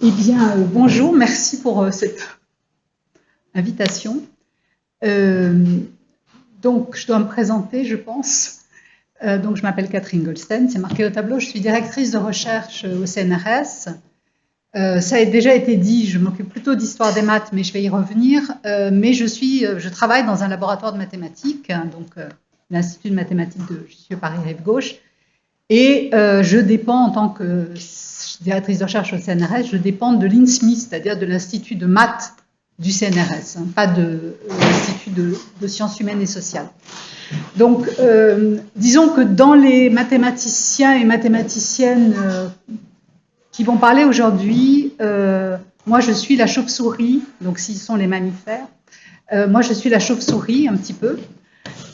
Eh bien, bonjour, merci pour cette invitation. Donc, je dois me présenter, je pense. Donc, je m'appelle Catherine Goldstein, c'est marqué au tableau. Je suis directrice de recherche au CNRS. Ça a déjà été dit, je m'occupe plutôt d'histoire des maths, mais je vais y revenir. Mais je travaille dans un laboratoire de mathématiques, donc l'Institut de mathématiques de Jussieu Paris-Rive-Gauche. Et je dépends, en tant que directrice de recherche au CNRS, je dépends de l'INSMI, c'est-à-dire de l'Institut de maths du CNRS, pas de l'Institut de sciences humaines et sociales. Donc, disons que dans les mathématiciens et mathématiciennes qui vont parler aujourd'hui, moi je suis la chauve-souris, donc s'ils sont les mammifères, moi je suis la chauve-souris un petit peu.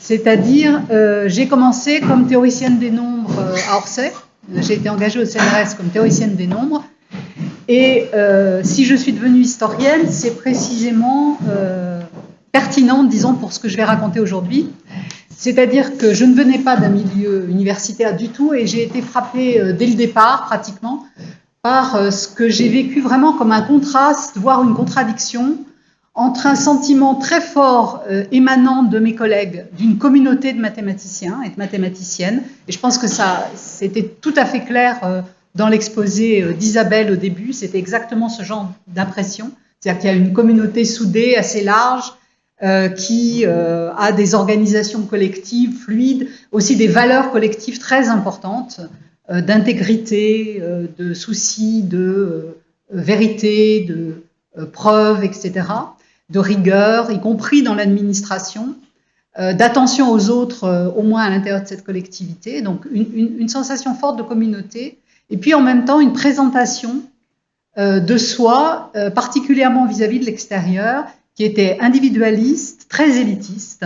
C'est-à-dire, j'ai commencé comme théoricienne des nombres à Orsay. J'ai été engagée au CNRS comme théoricienne des nombres. Et si je suis devenue historienne, c'est précisément pertinent, disons, pour ce que je vais raconter aujourd'hui. C'est-à-dire que je ne venais pas d'un milieu universitaire du tout et j'ai été frappée dès le départ, pratiquement, par ce que j'ai vécu vraiment comme un contraste, voire une contradiction, entre un sentiment très fort émanant de mes collègues d'une communauté de mathématiciens et de mathématiciennes, et je pense que ça, c'était tout à fait clair dans l'exposé d'Isabelle au début, c'était exactement ce genre d'impression, c'est-à-dire qu'il y a une communauté soudée assez large qui a des organisations collectives fluides, aussi des valeurs collectives très importantes, d'intégrité, de souci, de vérité, de preuves, etc., de rigueur, y compris dans l'administration, d'attention aux autres, au moins à l'intérieur de cette collectivité, donc une sensation forte de communauté, et puis en même temps une présentation de soi, particulièrement vis-à-vis de l'extérieur, qui était individualiste, très élitiste,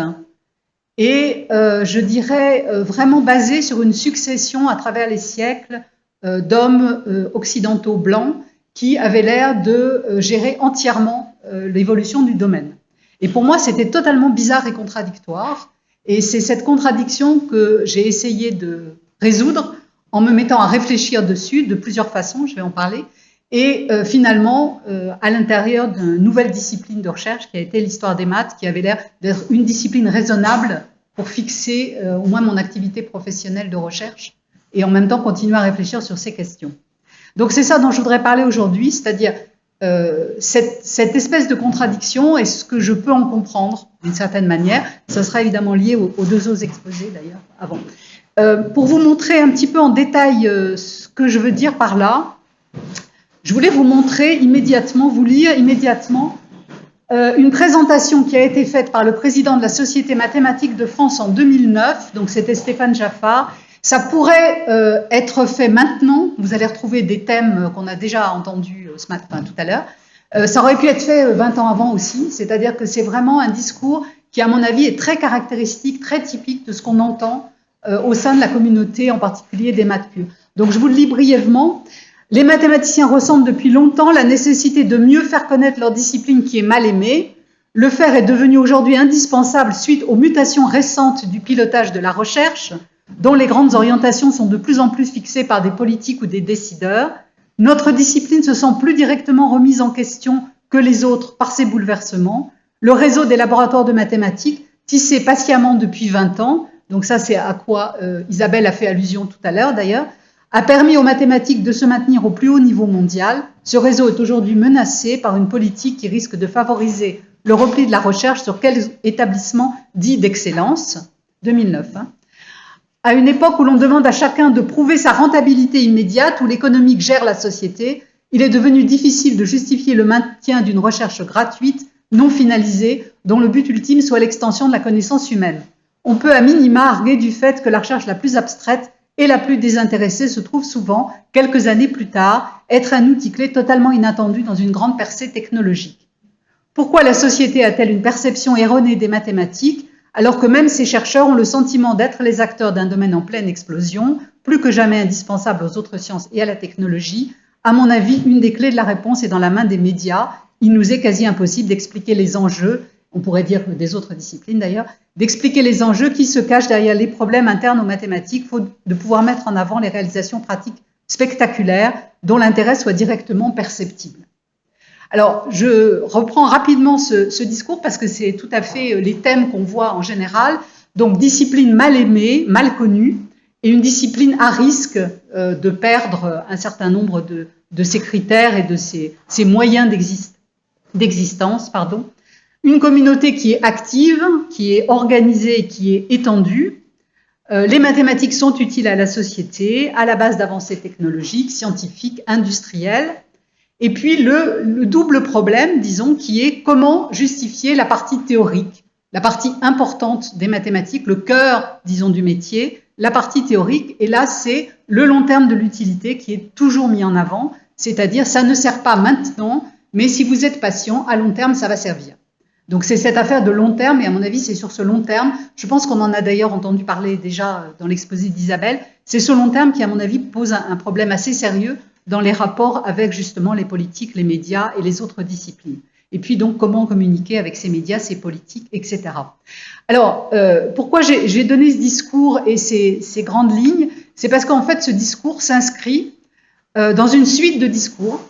et je dirais vraiment basée sur une succession à travers les siècles d'hommes occidentaux blancs qui avaient l'air de gérer entièrement l'évolution du domaine. Et pour moi, c'était totalement bizarre et contradictoire. Et c'est cette contradiction que j'ai essayé de résoudre en me mettant à réfléchir dessus de plusieurs façons, je vais en parler, et finalement, à l'intérieur d'une nouvelle discipline de recherche qui a été l'histoire des maths, qui avait l'air d'être une discipline raisonnable pour fixer au moins mon activité professionnelle de recherche et en même temps continuer à réfléchir sur ces questions. Donc c'est ça dont je voudrais parler aujourd'hui, c'est-à-dire cette espèce de contradiction et ce que je peux en comprendre d'une certaine manière. Ça sera évidemment lié aux deux autres exposés d'ailleurs avant. Pour vous montrer un petit peu en détail ce que je veux dire par là, je voulais vous montrer immédiatement, vous lire immédiatement une présentation qui a été faite par le président de la Société mathématique de France en 2009, donc c'était Stéphane Jaffard. Ça pourrait être fait maintenant, vous allez retrouver des thèmes qu'on a déjà entendus ce matin, tout à l'heure. Ça aurait pu être fait 20 ans avant aussi, c'est-à-dire que c'est vraiment un discours qui, à mon avis, est très caractéristique, très typique de ce qu'on entend au sein de la communauté, en particulier des maths pures. Donc je vous le lis brièvement. Les mathématiciens ressentent depuis longtemps la nécessité de mieux faire connaître leur discipline qui est mal aimée. Le faire est devenu aujourd'hui indispensable suite aux mutations récentes du pilotage de la recherche, dont les grandes orientations sont de plus en plus fixées par des politiques ou des décideurs. Notre discipline se sent plus directement remise en question que les autres par ces bouleversements. Le réseau des laboratoires de mathématiques, tissé patiemment depuis 20 ans, donc ça c'est à quoi Isabelle a fait allusion tout à l'heure d'ailleurs, a permis aux mathématiques de se maintenir au plus haut niveau mondial. Ce réseau est aujourd'hui menacé par une politique qui risque de favoriser le repli de la recherche sur quelques établissements dits d'excellence. 2009. À une époque où l'on demande à chacun de prouver sa rentabilité immédiate, où l'économique gère la société, il est devenu difficile de justifier le maintien d'une recherche gratuite, non finalisée, dont le but ultime soit l'extension de la connaissance humaine. On peut à minima arguer du fait que la recherche la plus abstraite et la plus désintéressée se trouve souvent, quelques années plus tard, être un outil clé totalement inattendu dans une grande percée technologique. Pourquoi la société a-t-elle une perception erronée des mathématiques, alors que même ces chercheurs ont le sentiment d'être les acteurs d'un domaine en pleine explosion, plus que jamais indispensable aux autres sciences et à la technologie? À mon avis, une des clés de la réponse est dans la main des médias. Il nous est quasi impossible d'expliquer les enjeux, on pourrait dire des autres disciplines d'ailleurs, d'expliquer les enjeux qui se cachent derrière les problèmes internes aux mathématiques, faute de pouvoir mettre en avant les réalisations pratiques spectaculaire dont l'intérêt soit directement perceptible. Alors, je reprends rapidement ce discours parce que c'est tout à fait les thèmes qu'on voit en général. Donc, discipline mal aimée, mal connue, et une discipline à risque de perdre un certain nombre de ses critères et de ses moyens d'existence. Une communauté qui est active, qui est organisée, qui est étendue. Les mathématiques sont utiles à la société, à la base d'avancées technologiques, scientifiques, industrielles. Et puis le double problème, disons, qui est comment justifier la partie théorique, la partie importante des mathématiques, le cœur, disons, du métier, la partie théorique. Et là, c'est le long terme de l'utilité qui est toujours mis en avant, c'est-à-dire ça ne sert pas maintenant, mais si vous êtes patient, à long terme, ça va servir. Donc c'est cette affaire de long terme, et à mon avis, c'est sur ce long terme, je pense qu'on en a d'ailleurs entendu parler déjà dans l'exposé d'Isabelle, c'est ce long terme qui, à mon avis, pose un problème assez sérieux dans les rapports avec justement les politiques, les médias et les autres disciplines. Et puis donc comment communiquer avec ces médias, ces politiques, etc. Alors, pourquoi j'ai donné ce discours et ces grandes lignes? C'est parce qu'en fait, ce discours s'inscrit dans une suite de discours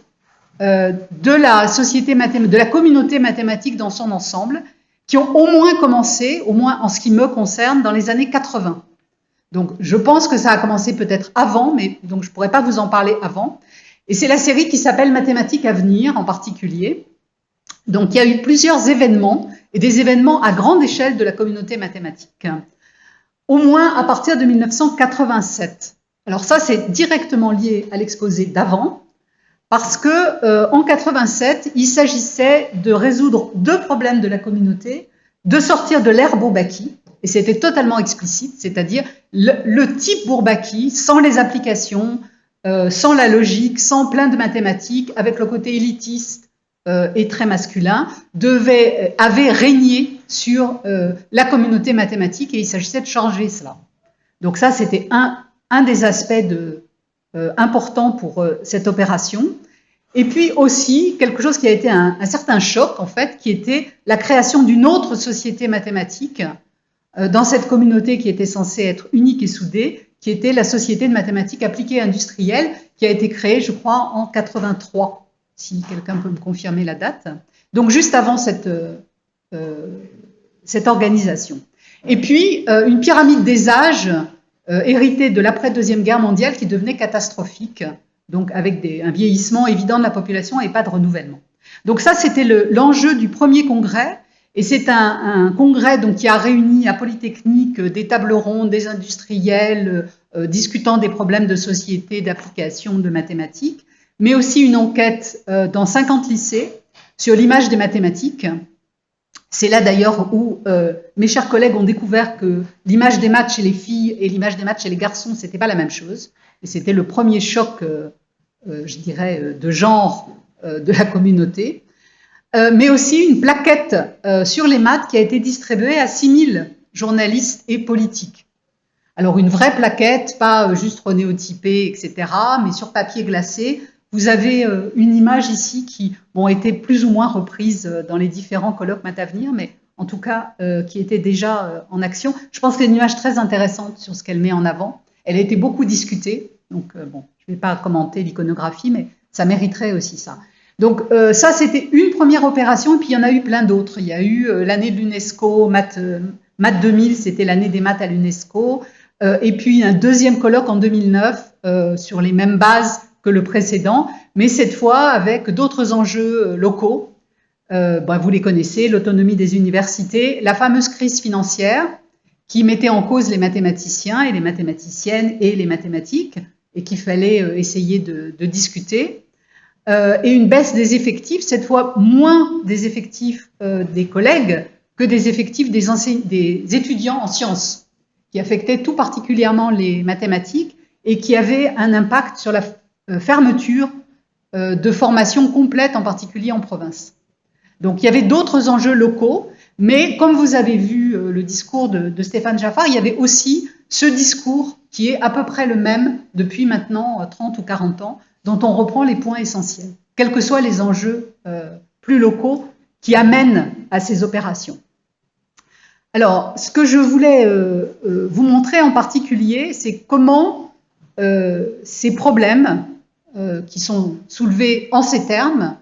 de la société mathématique, de la communauté mathématique dans son ensemble, qui ont au moins commencé, au moins en ce qui me concerne, dans les années 80. Donc, je pense que ça a commencé peut-être avant, mais donc je ne pourrais pas vous en parler avant. Et c'est la série qui s'appelle Mathématiques à venir, en particulier. Donc, il y a eu plusieurs événements, et des événements à grande échelle de la communauté mathématique. Au moins à partir de 1987. Alors ça, c'est directement lié à l'exposé d'avant, parce que en 87, il s'agissait de résoudre deux problèmes de la communauté, de sortir de l'ère Bourbaki, et c'était totalement explicite, c'est-à-dire le type Bourbaki, sans les applications, sans la logique, sans plein de mathématiques, avec le côté élitiste et très masculin, avait régné sur la communauté mathématique, et il s'agissait de changer cela. Donc ça, c'était un des aspects importants pour cette opération. Et puis aussi, quelque chose qui a été un certain choc, en fait, qui était la création d'une autre société mathématique dans cette communauté qui était censée être unique et soudée, qui était la Société de mathématiques appliquées industrielles, qui a été créée, je crois, en 83, si quelqu'un peut me confirmer la date. Donc, juste avant cette organisation. Et puis, une pyramide des âges héritée de l'après-deuxième guerre mondiale qui devenait catastrophique, donc avec un vieillissement évident de la population et pas de renouvellement. Donc ça, c'était l'enjeu du premier congrès. Et c'est un congrès donc, qui a réuni à Polytechnique des tables rondes, des industriels, discutant des problèmes de société, d'application, de mathématiques, mais aussi une enquête dans 50 lycées sur l'image des mathématiques. C'est là d'ailleurs où mes chers collègues ont découvert que l'image des maths chez les filles et l'image des maths chez les garçons, c'était pas la même chose. Et c'était le premier choc, je dirais, de genre de la communauté. Mais aussi une plaquette sur les maths qui a été distribuée à 6000 journalistes et politiques. Alors une vraie plaquette, pas juste renéotypée, etc., mais sur papier glacé. Vous avez une image ici qui ont été plus ou moins reprises dans les différents colloques Maths à venir, mais en tout cas qui était déjà en action. Je pense que c'est une image très intéressante sur ce qu'elle met en avant. Elle a été beaucoup discutée, donc bon, je ne vais pas commenter l'iconographie, mais ça mériterait aussi ça. Donc ça, c'était une première opération, et puis il y en a eu plein d'autres. Il y a eu l'année de l'UNESCO, Maths 2000, c'était l'année des maths à l'UNESCO, et puis un deuxième colloque en 2009 sur les mêmes bases que le précédent, mais cette fois avec d'autres enjeux locaux. Vous les connaissez, l'autonomie des universités, la fameuse crise financière qui mettait en cause les mathématiciens et les mathématiciennes et les mathématiques, et qu'il fallait essayer de discuter. Et une baisse des effectifs, cette fois moins des effectifs des collègues que des effectifs des étudiants en sciences, qui affectaient tout particulièrement les mathématiques et qui avaient un impact sur la fermeture de formations complètes, en particulier en province. Donc il y avait d'autres enjeux locaux, mais comme vous avez vu le discours de Stéphane Jaffar, il y avait aussi ce discours qui est à peu près le même depuis maintenant 30 ou 40 ans, dont on reprend les points essentiels, quels que soient les enjeux plus locaux qui amènent à ces opérations. Alors, ce que je voulais vous montrer en particulier, c'est comment ces problèmes qui sont soulevés en ces termes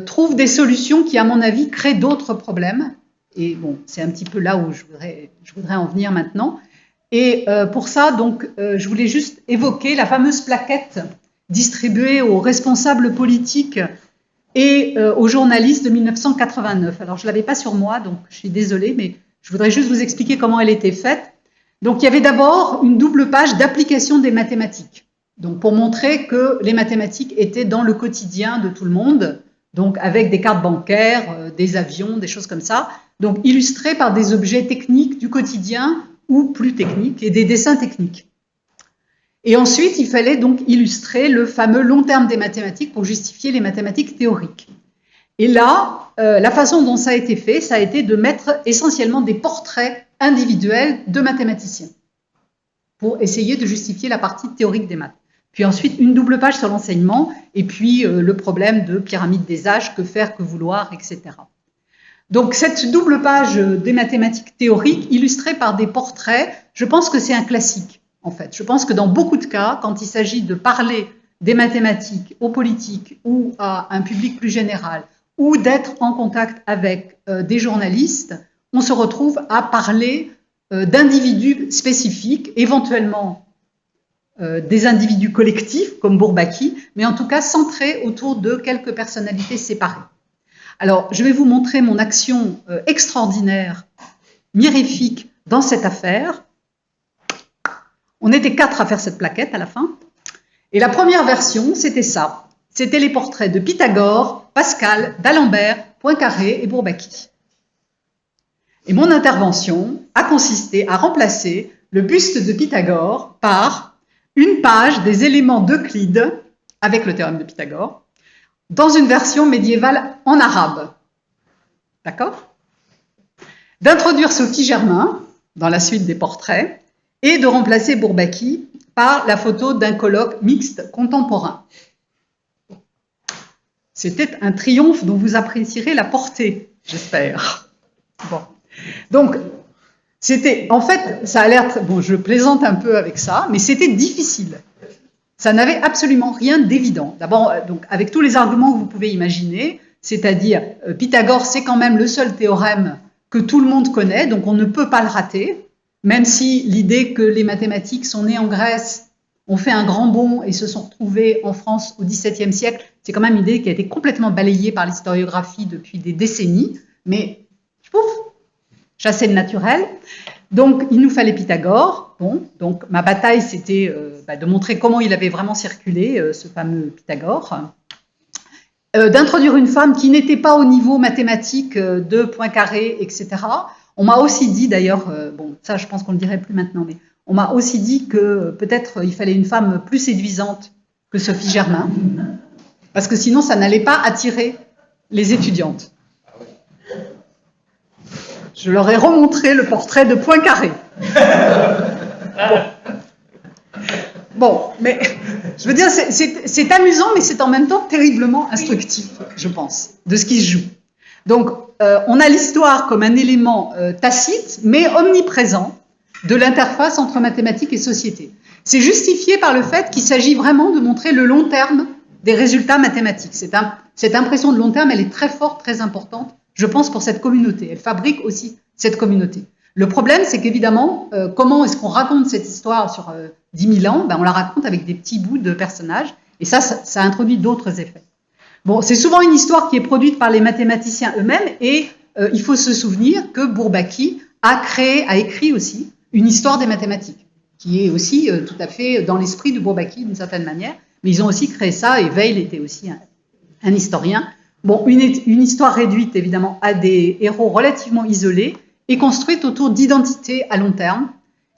trouvent des solutions qui, à mon avis, créent d'autres problèmes. Et bon, c'est un petit peu là où je voudrais en venir maintenant. Et pour ça, donc, je voulais juste évoquer la fameuse plaquette distribuée aux responsables politiques et aux journalistes de 1989. Alors, je ne l'avais pas sur moi, donc je suis désolée, mais je voudrais juste vous expliquer comment elle était faite. Donc, il y avait d'abord une double page d'application des mathématiques. Donc, pour montrer que les mathématiques étaient dans le quotidien de tout le monde, donc avec des cartes bancaires, des avions, des choses comme ça, donc illustrées par des objets techniques du quotidien ou plus techniques et des dessins techniques. Et ensuite, il fallait donc illustrer le fameux long terme des mathématiques pour justifier les mathématiques théoriques. Et là, la façon dont ça a été fait, ça a été de mettre essentiellement des portraits individuels de mathématiciens pour essayer de justifier la partie théorique des maths. Puis ensuite, une double page sur l'enseignement et puis le problème de pyramide des âges, que faire, que vouloir, etc. Donc cette double page des mathématiques théoriques illustrée par des portraits, je pense que c'est un classique en fait. Je pense que dans beaucoup de cas, quand il s'agit de parler des mathématiques aux politiques ou à un public plus général ou d'être en contact avec des journalistes, on se retrouve à parler d'individus spécifiques, éventuellement des individus collectifs comme Bourbaki, mais en tout cas centrés autour de quelques personnalités séparées. Alors, je vais vous montrer mon action extraordinaire, mirifique, dans cette affaire. On était 4 à faire cette plaquette à la fin. Et la première version, c'était ça. C'était les portraits de Pythagore, Pascal, d'Alembert, Poincaré et Bourbaki. Et mon intervention a consisté à remplacer le buste de Pythagore par une page des éléments d'Euclide, avec le théorème de Pythagore, dans une version médiévale en arabe. D'accord ? D'introduire Sophie Germain dans la suite des portraits et de remplacer Bourbaki par la photo d'un colloque mixte contemporain. C'était un triomphe dont vous apprécierez la portée, j'espère. Bon. Donc, c'était, en fait, ça a l'air, bon, je plaisante un peu avec ça, mais c'était difficile. Ça n'avait absolument rien d'évident. D'abord, donc, avec tous les arguments que vous pouvez imaginer, c'est-à-dire Pythagore, c'est quand même le seul théorème que tout le monde connaît, donc on ne peut pas le rater, même si l'idée que les mathématiques sont nées en Grèce, ont fait un grand bond et se sont retrouvées en France au XVIIe siècle, c'est quand même une idée qui a été complètement balayée par l'historiographie depuis des décennies, mais pouf, chassé le naturel. Donc, il nous fallait Pythagore. Bon, donc ma bataille, c'était de montrer comment il avait vraiment circulé, ce fameux Pythagore. D'introduire une femme qui n'était pas au niveau mathématique de Poincaré, etc. On m'a aussi dit, d'ailleurs, bon, ça je pense qu'on ne le dirait plus maintenant, mais on m'a aussi dit que peut-être il fallait une femme plus séduisante que Sophie Germain, parce que sinon ça n'allait pas attirer les étudiantes. Je leur ai remontré le portrait de Poincaré. Bon, mais je veux dire, c'est amusant, mais c'est en même temps terriblement instructif, je pense, de ce qui se joue. Donc, on a l'histoire comme un élément tacite, mais omniprésent, de l'interface entre mathématiques et société. C'est justifié par le fait qu'il s'agit vraiment de montrer le long terme des résultats mathématiques. Cette impression de long terme, elle est très forte, très importante, je pense, pour cette communauté. Elle fabrique aussi cette communauté. Le problème, c'est qu'évidemment, comment est-ce qu'on raconte cette histoire sur 10 000 ans ? On la raconte avec des petits bouts de personnages, et ça introduit d'autres effets. Bon, c'est souvent une histoire qui est produite par les mathématiciens eux-mêmes, et il faut se souvenir que Bourbaki a écrit aussi une histoire des mathématiques, qui est aussi tout à fait dans l'esprit de Bourbaki d'une certaine manière, mais ils ont aussi créé ça, et Weil était aussi un historien. Bon, une histoire réduite évidemment à des héros relativement isolés et construite autour d'identités à long terme,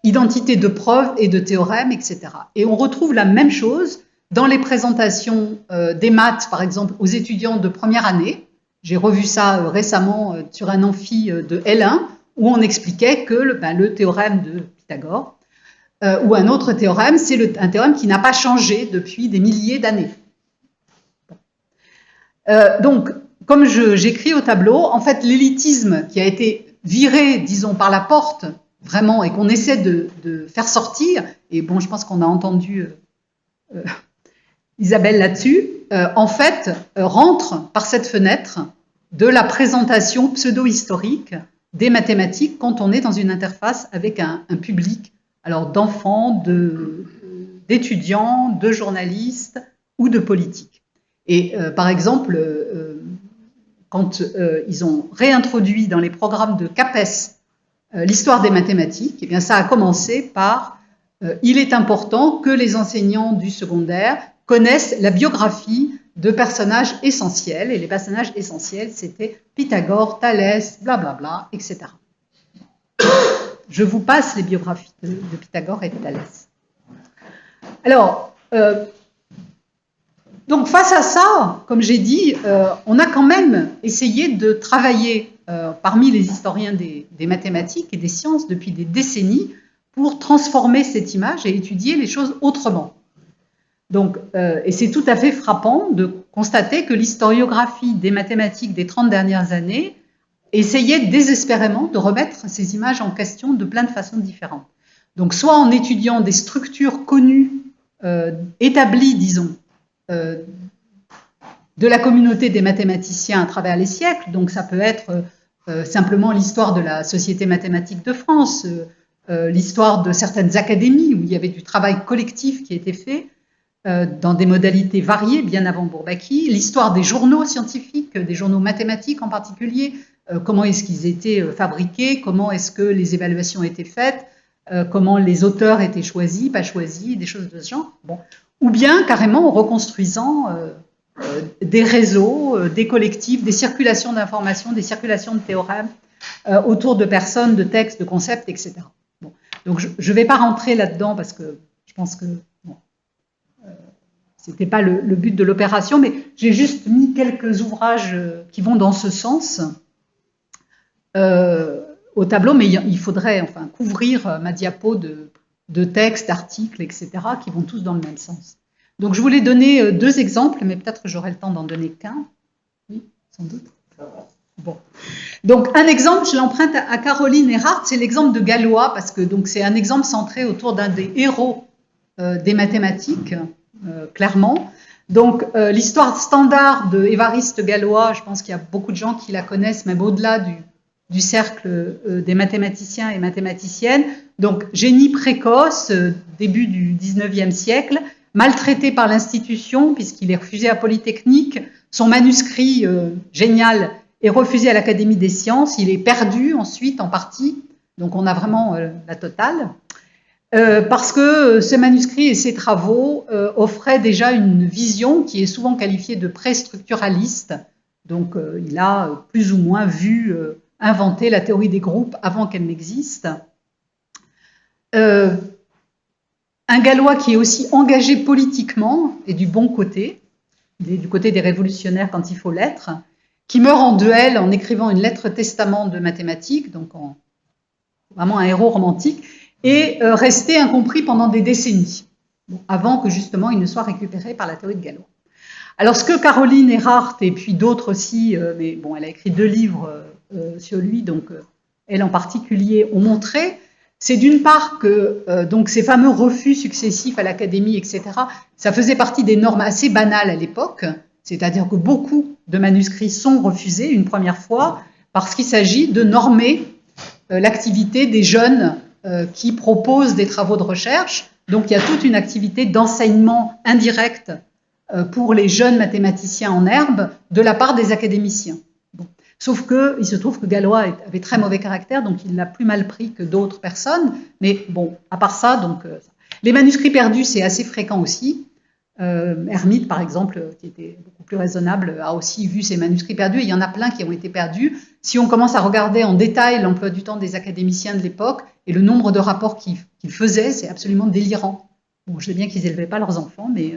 identités de preuves et de théorèmes, etc. Et on retrouve la même chose dans les présentations des maths, par exemple, aux étudiants de première année. J'ai revu ça récemment sur un amphi de L1, où on expliquait que le théorème de Pythagore, ou un autre théorème, c'est un théorème qui n'a pas changé depuis des milliers d'années. Donc, comme j'écris au tableau, en fait, l'élitisme qui a été viré, disons, par la porte vraiment, et qu'on essaie de faire sortir, et bon, je pense qu'on a entendu Isabelle là-dessus, en fait, rentre par cette fenêtre de la présentation pseudo-historique des mathématiques quand on est dans une interface avec un public, alors d'enfants, d'étudiants, de journalistes ou de politiques. Et par exemple, quand ils ont réintroduit dans les programmes de CAPES l'histoire des mathématiques, eh bien, ça a commencé par il est important que les enseignants du secondaire connaissent la biographie de personnages essentiels. Et les personnages essentiels, c'était Pythagore, Thalès, blablabla, etc. Je vous passe les biographies de Pythagore et de Thalès. Alors, donc face à ça, comme j'ai dit, on a quand même essayé de travailler parmi les historiens des mathématiques et des sciences depuis des décennies pour transformer cette image et étudier les choses autrement. Donc, et c'est tout à fait frappant de constater que l'historiographie des mathématiques des 30 dernières années essayait désespérément de remettre ces images en question de plein de façons différentes. Donc, soit en étudiant des structures connues, établies, disons, de la communauté des mathématiciens à travers les siècles, donc ça peut être simplement l'histoire de la Société mathématique de France, l'histoire de certaines académies où il y avait du travail collectif qui était fait, dans des modalités variées, bien avant Bourbaki, l'histoire des journaux scientifiques, des journaux mathématiques en particulier, comment est-ce qu'ils étaient fabriqués, comment est-ce que les évaluations étaient faites, comment les auteurs étaient choisis, pas choisis, des choses de ce genre. Bon. Ou bien carrément en reconstruisant des réseaux, des collectifs, des circulations d'informations, des circulations de théorèmes autour de personnes, de textes, de concepts, etc. Bon. Donc je ne vais pas rentrer là-dedans parce que je pense que ce n'était pas le but de l'opération, mais j'ai juste mis quelques ouvrages qui vont dans ce sens au tableau, mais il faudrait enfin couvrir ma diapo de textes, d'articles, etc., qui vont tous dans le même sens. Donc je voulais donner deux exemples, mais peut-être que j'aurai le temps d'en donner qu'un. Oui, sans doute. Bon. Donc un exemple, je l'emprunte à Caroline Erhardt, c'est l'exemple de Galois, parce que c'est un exemple centré autour d'un des héros des mathématiques, clairement. Donc, l'histoire standard de Évariste Galois, je pense qu'il y a beaucoup de gens qui la connaissent, même au-delà du cercle des mathématiciens et mathématiciennes. Donc, génie précoce, début du 19e siècle, maltraité par l'institution, puisqu'il est refusé à Polytechnique. Son manuscrit génial est refusé à l'Académie des sciences. Il est perdu ensuite, en partie. Donc, on a vraiment la totale. Parce que ces manuscrits et ces travaux offraient déjà une vision qui est souvent qualifiée de pré-structuraliste. Donc, il a plus ou moins vu inventer la théorie des groupes avant qu'elle n'existe. Un Galois qui est aussi engagé politiquement et du bon côté, il est du côté des révolutionnaires quand il faut l'être, qui meurt en duel en écrivant une lettre testament de mathématiques, donc vraiment un héros romantique, et resté incompris pendant des décennies, avant que justement il ne soit récupéré par la théorie de Galois. Alors ce que Caroline Erhardt et puis d'autres aussi, mais bon, elle a écrit 2 livres sur lui, donc elle en particulier, ont montré, c'est d'une part que donc ces fameux refus successifs à l'Académie, etc., ça faisait partie des normes assez banales à l'époque, c'est-à-dire que beaucoup de manuscrits sont refusés une première fois parce qu'il s'agit de normer l'activité des jeunes qui proposent des travaux de recherche. Donc, il y a toute une activité d'enseignement indirect pour les jeunes mathématiciens en herbe de la part des académiciens. Bon. Sauf qu'il se trouve que Galois avait très mauvais caractère, donc il l'a plus mal pris que d'autres personnes. Mais bon, à part ça, donc, les manuscrits perdus, c'est assez fréquent aussi. Hermite, par exemple, qui était beaucoup plus raisonnable, a aussi vu ses manuscrits perdus. Et il y en a plein qui ont été perdus. Si on commence à regarder en détail l'emploi du temps des académiciens de l'époque et le nombre de rapports qu'ils faisaient, c'est absolument délirant. Bon, je sais bien qu'ils n'élevaient pas leurs enfants, mais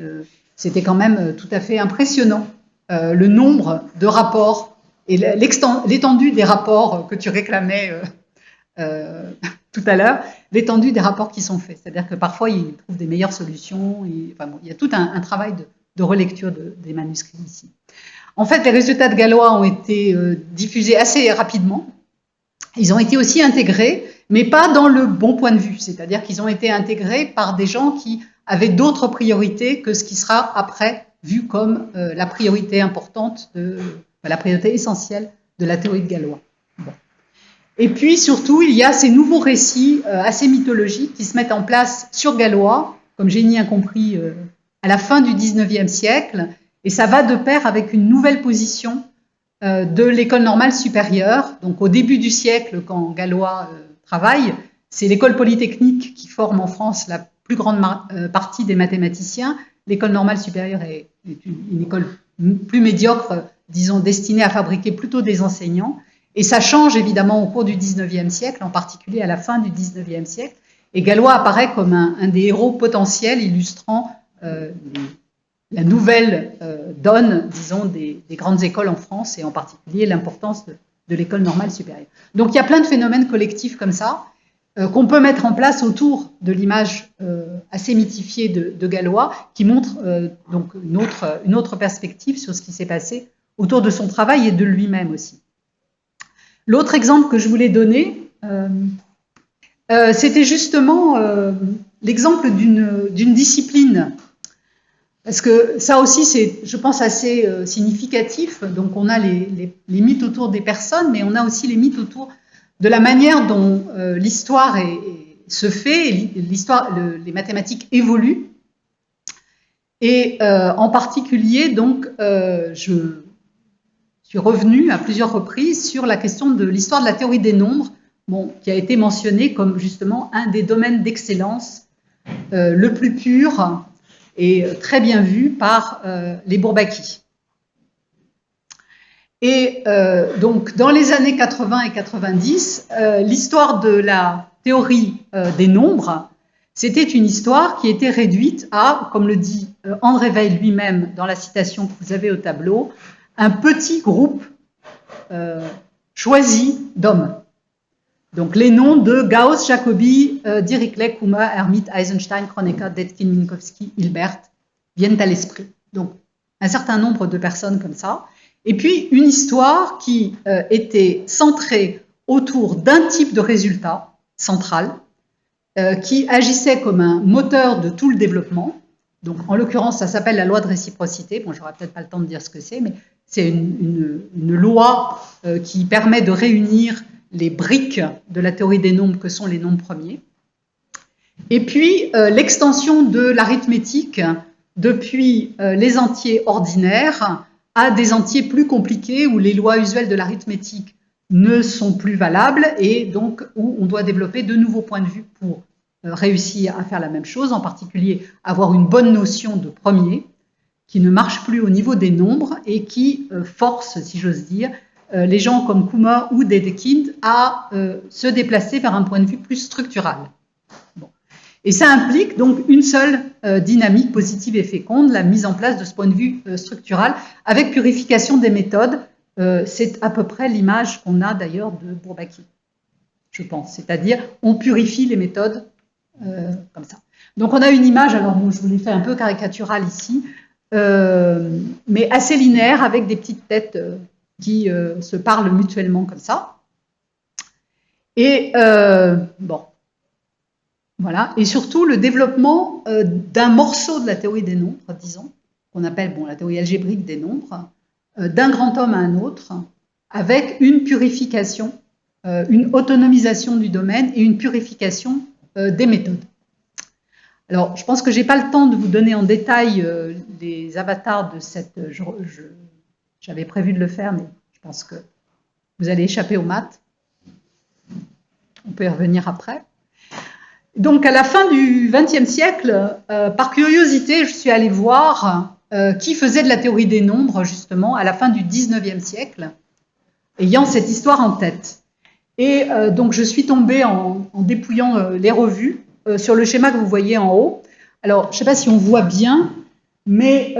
c'était quand même tout à fait impressionnant. Le nombre de rapports et l'étendue des rapports que tu réclamais tout à l'heure, l'étendue des rapports qui sont faits. C'est-à-dire que parfois, ils trouvent des meilleures solutions. Enfin, bon, il y a tout un travail de relecture des manuscrits ici. En fait, les résultats de Galois ont été diffusés assez rapidement. Ils ont été aussi intégrés, mais pas dans le bon point de vue, c'est-à-dire qu'ils ont été intégrés par des gens qui avaient d'autres priorités que ce qui sera après vu comme la priorité importante, la priorité essentielle de la théorie de Galois. Bon. Et puis surtout, il y a ces nouveaux récits assez mythologiques qui se mettent en place sur Galois, comme génie incompris à la fin du XIXe siècle, et ça va de pair avec une nouvelle position de l'école normale supérieure. Donc au début du siècle, quand Galois travaille, c'est l'école polytechnique qui forme en France la plus grande partie des mathématiciens. L'école normale supérieure est une école plus médiocre, disons destinée à fabriquer plutôt des enseignants. Et ça change évidemment au cours du XIXe siècle, en particulier à la fin du XIXe siècle. Et Galois apparaît comme un des héros potentiels illustrant la nouvelle donne, disons, des grandes écoles en France, et en particulier l'importance de l'école normale supérieure. Donc il y a plein de phénomènes collectifs comme ça, qu'on peut mettre en place autour de l'image assez mythifiée de Galois, qui montre donc une autre perspective sur ce qui s'est passé autour de son travail et de lui-même aussi. L'autre exemple que je voulais donner, c'était justement l'exemple d'une discipline. Parce que ça aussi, c'est, je pense, assez significatif. Donc, on a les mythes autour des personnes, mais on a aussi les mythes autour de la manière dont l'histoire se fait, les mathématiques évoluent. Et en particulier, donc, je suis revenue à plusieurs reprises sur la question de l'histoire de la théorie des nombres, bon, qui a été mentionnée comme justement un des domaines d'excellence le plus pur et très bien vu par les Bourbaki. Et donc, dans les années 80 et 90, l'histoire de la théorie des nombres, c'était une histoire qui était réduite à, comme le dit André Weil lui-même dans la citation que vous avez au tableau, un petit groupe choisi d'hommes. Donc les noms de Gauss, Jacobi, Dirichlet, Kummer, Hermite, Eisenstein, Kronecker, Dedekind, Minkowski, Hilbert viennent à l'esprit. Donc un certain nombre de personnes comme ça. Et puis une histoire qui était centrée autour d'un type de résultat central qui agissait comme un moteur de tout le développement. Donc en l'occurrence, ça s'appelle la loi de réciprocité. Bon, j'aurai peut-être pas le temps de dire ce que c'est, mais c'est une loi qui permet de réunir les briques de la théorie des nombres que sont les nombres premiers. Et puis, l'extension de l'arithmétique depuis les entiers ordinaires à des entiers plus compliqués où les lois usuelles de l'arithmétique ne sont plus valables et donc où on doit développer de nouveaux points de vue pour réussir à faire la même chose, en particulier avoir une bonne notion de premier qui ne marche plus au niveau des nombres et qui force, si j'ose dire, les gens comme Kummer ou Dedekind à se déplacer vers un point de vue plus structural. Bon. Et ça implique donc une seule dynamique positive et féconde, la mise en place de ce point de vue structural avec purification des méthodes. C'est à peu près l'image qu'on a d'ailleurs de Bourbaki, je pense. C'est-à-dire, on purifie les méthodes comme ça. Donc on a une image, alors bon, je vous l'ai fait un peu caricaturale ici, mais assez linéaire avec des petites têtes qui se parlent mutuellement comme ça. Et bon, voilà. Et surtout le développement d'un morceau de la théorie des nombres, disons, qu'on appelle la théorie algébrique des nombres, d'un grand homme à un autre, avec une purification, une autonomisation du domaine et une purification des méthodes. Alors, je pense que je n'ai pas le temps de vous donner en détail les avatars de cette... J'avais prévu de le faire, mais je pense que vous allez échapper aux maths. On peut y revenir après. Donc, à la fin du XXe siècle, par curiosité, je suis allée voir qui faisait de la théorie des nombres, justement, à la fin du XIXe siècle, ayant cette histoire en tête. Et donc, je suis tombée en dépouillant les revues sur le schéma que vous voyez en haut. Alors, je ne sais pas si on voit bien, mais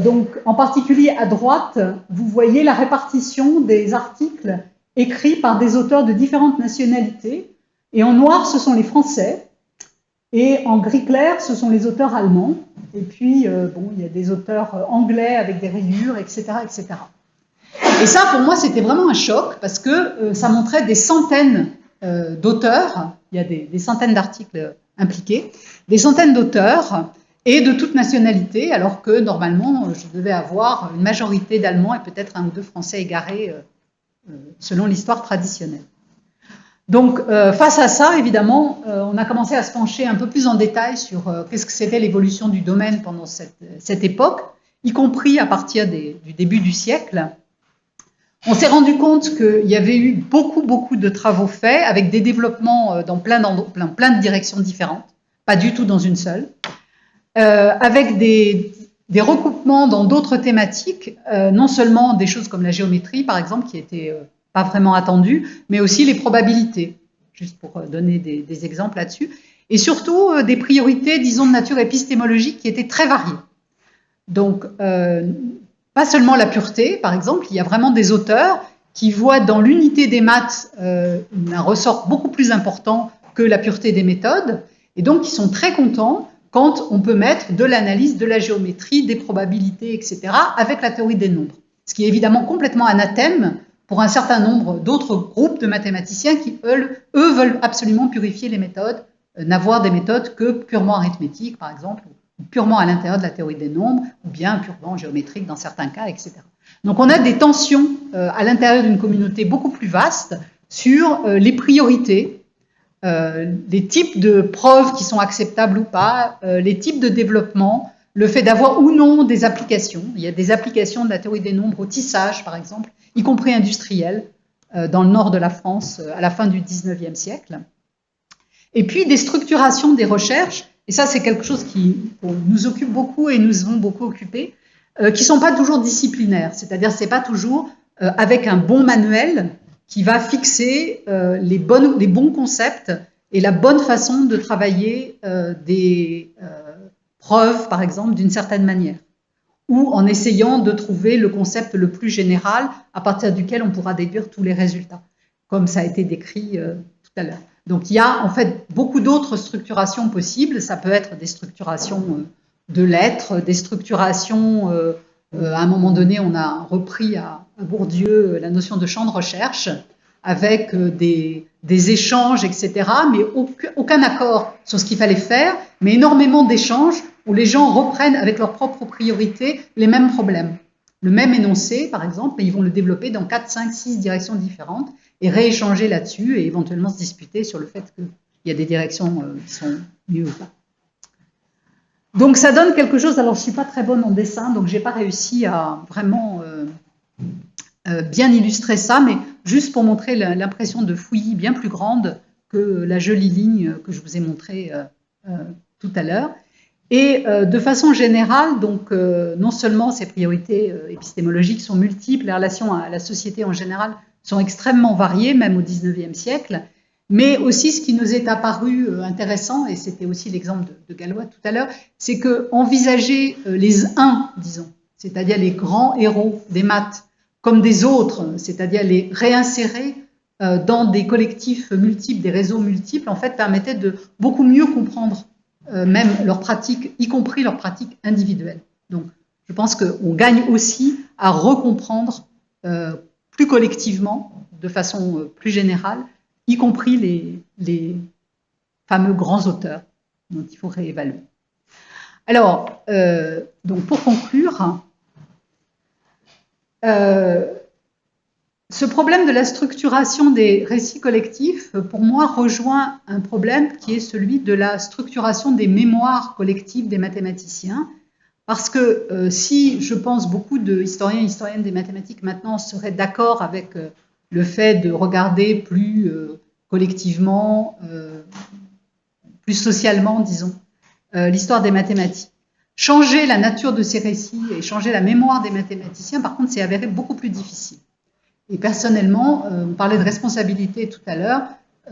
donc, en particulier à droite, vous voyez la répartition des articles écrits par des auteurs de différentes nationalités. Et en noir, ce sont les Français. Et en gris clair, ce sont les auteurs allemands. Et puis, bon, il y a des auteurs anglais avec des rayures, etc., etc. Et ça, pour moi, c'était vraiment un choc parce que ça montrait des centaines d'auteurs, il y a des centaines d'articles impliqués, des centaines d'auteurs et de toute nationalité, alors que normalement, je devais avoir une majorité d'Allemands et peut-être un ou deux Français égarés selon l'histoire traditionnelle. Donc, face à ça, évidemment, on a commencé à se pencher un peu plus en détail sur qu'est-ce que c'était l'évolution du domaine pendant cette époque, y compris à partir du début du siècle. On s'est rendu compte qu'il y avait eu beaucoup de travaux faits avec des développements dans plein de directions différentes, pas du tout dans une seule, avec des recoupements dans d'autres thématiques, non seulement des choses comme la géométrie, par exemple, qui étaient pas vraiment attendues, mais aussi les probabilités, juste pour donner des exemples là-dessus, et surtout des priorités, disons, de nature épistémologique qui étaient très variées. Donc, pas seulement la pureté, par exemple, il y a vraiment des auteurs qui voient dans l'unité des maths un ressort beaucoup plus important que la pureté des méthodes, et donc ils sont très contents quand on peut mettre de l'analyse, de la géométrie, des probabilités, etc., avec la théorie des nombres. Ce qui est évidemment complètement anathème pour un certain nombre d'autres groupes de mathématiciens qui, eux, veulent absolument purifier les méthodes, n'avoir des méthodes que purement arithmétiques, par exemple, ou purement à l'intérieur de la théorie des nombres, ou bien purement géométriques dans certains cas, etc. Donc on a des tensions à l'intérieur d'une communauté beaucoup plus vaste sur les priorités, les types de preuves qui sont acceptables ou pas, les types de développement, le fait d'avoir ou non des applications. Il y a des applications de la théorie des nombres au tissage, par exemple, y compris industrielles, dans le nord de la France à la fin du 19e siècle. Et puis des structurations des recherches, et ça c'est quelque chose qui nous occupe beaucoup et nous ont beaucoup occupés, qui ne sont pas toujours disciplinaires, c'est-à-dire c'est pas toujours avec un bon manuel qui va fixer les bons concepts et la bonne façon de travailler des preuves, par exemple, d'une certaine manière, ou en essayant de trouver le concept le plus général à partir duquel on pourra déduire tous les résultats, comme ça a été décrit tout à l'heure. Donc il y a en fait beaucoup d'autres structurations possibles, ça peut être des structurations de lettres, des structurations, à un moment donné on a repris à Bourdieu la notion de champ de recherche, avec des échanges, etc., mais aucun accord sur ce qu'il fallait faire, mais énormément d'échanges où les gens reprennent avec leurs propres priorités les mêmes problèmes. Le même énoncé, par exemple, mais ils vont le développer dans 4, 5, 6 directions différentes et rééchanger là-dessus et éventuellement se disputer sur le fait qu'il y a des directions qui sont mieux ou pas. Donc ça donne quelque chose, alors je ne suis pas très bonne en dessin, donc je n'ai pas réussi à vraiment bien illustrer ça, mais juste pour montrer l'impression de fouillis bien plus grande que la jolie ligne que je vous ai montrée tout à l'heure. Et de façon générale, donc non seulement ces priorités épistémologiques sont multiples, les relations à la société en général sont extrêmement variées, même au XIXe siècle, mais aussi ce qui nous est apparu intéressant, et c'était aussi l'exemple de Galois tout à l'heure, c'est qu'envisager les uns, disons, c'est-à-dire les grands héros des maths, comme des autres, c'est-à-dire les réinsérer dans des collectifs multiples, des réseaux multiples, en fait, permettait de beaucoup mieux comprendre même leurs pratiques, y compris leurs pratiques individuelles. Donc, je pense qu'on gagne aussi à recomprendre plus collectivement, de façon plus générale, y compris les fameux grands auteurs dont il faut réévaluer. Alors, donc pour conclure, ce problème de la structuration des récits collectifs, pour moi, rejoint un problème qui est celui de la structuration des mémoires collectives des mathématiciens. Parce que si, je pense, beaucoup de historiens et historiennes des mathématiques maintenant seraient d'accord avec le fait de regarder plus collectivement, plus socialement, disons, l'histoire des mathématiques, changer la nature de ces récits et changer la mémoire des mathématiciens, par contre, c'est avéré beaucoup plus difficile. Et personnellement, on parlait de responsabilité tout à l'heure,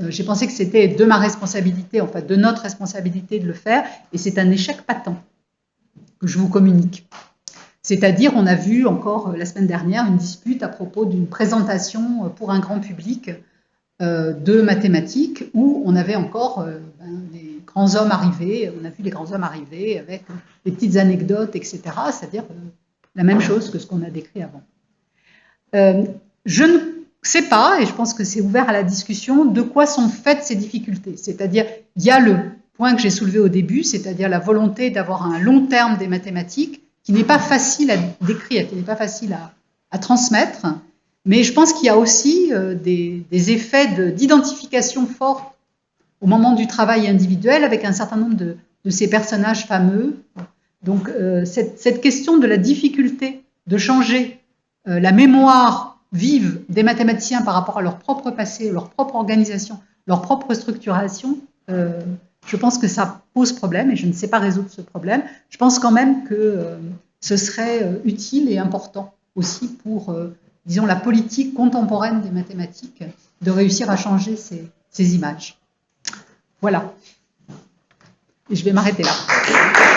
j'ai pensé que c'était de ma responsabilité, en fait, de notre responsabilité de le faire, et c'est un échec patent que je vous communique. C'est-à-dire, on a vu encore la semaine dernière une dispute à propos d'une présentation pour un grand public de mathématiques où on avait encore des grands hommes arrivés, on a vu les grands hommes arriver avec des petites anecdotes, etc. C'est-à-dire la même chose que ce qu'on a décrit avant. Je ne sait pas, et je pense que c'est ouvert à la discussion, de quoi sont faites ces difficultés. C'est-à-dire, il y a le point que j'ai soulevé au début, c'est-à-dire la volonté d'avoir un long terme des mathématiques, qui n'est pas facile à décrire, qui n'est pas facile à transmettre, mais je pense qu'il y a aussi des effets d'identification forte au moment du travail individuel avec un certain nombre de ces personnages fameux. Donc cette question de la difficulté de changer la mémoire vive des mathématiciens par rapport à leur propre passé, leur propre organisation, leur propre structuration, je pense que ça pose problème et je ne sais pas résoudre ce problème. Je pense quand même que ce serait utile et important aussi pour, disons, la politique contemporaine des mathématiques de réussir à changer ces images. Voilà. Et je vais m'arrêter là.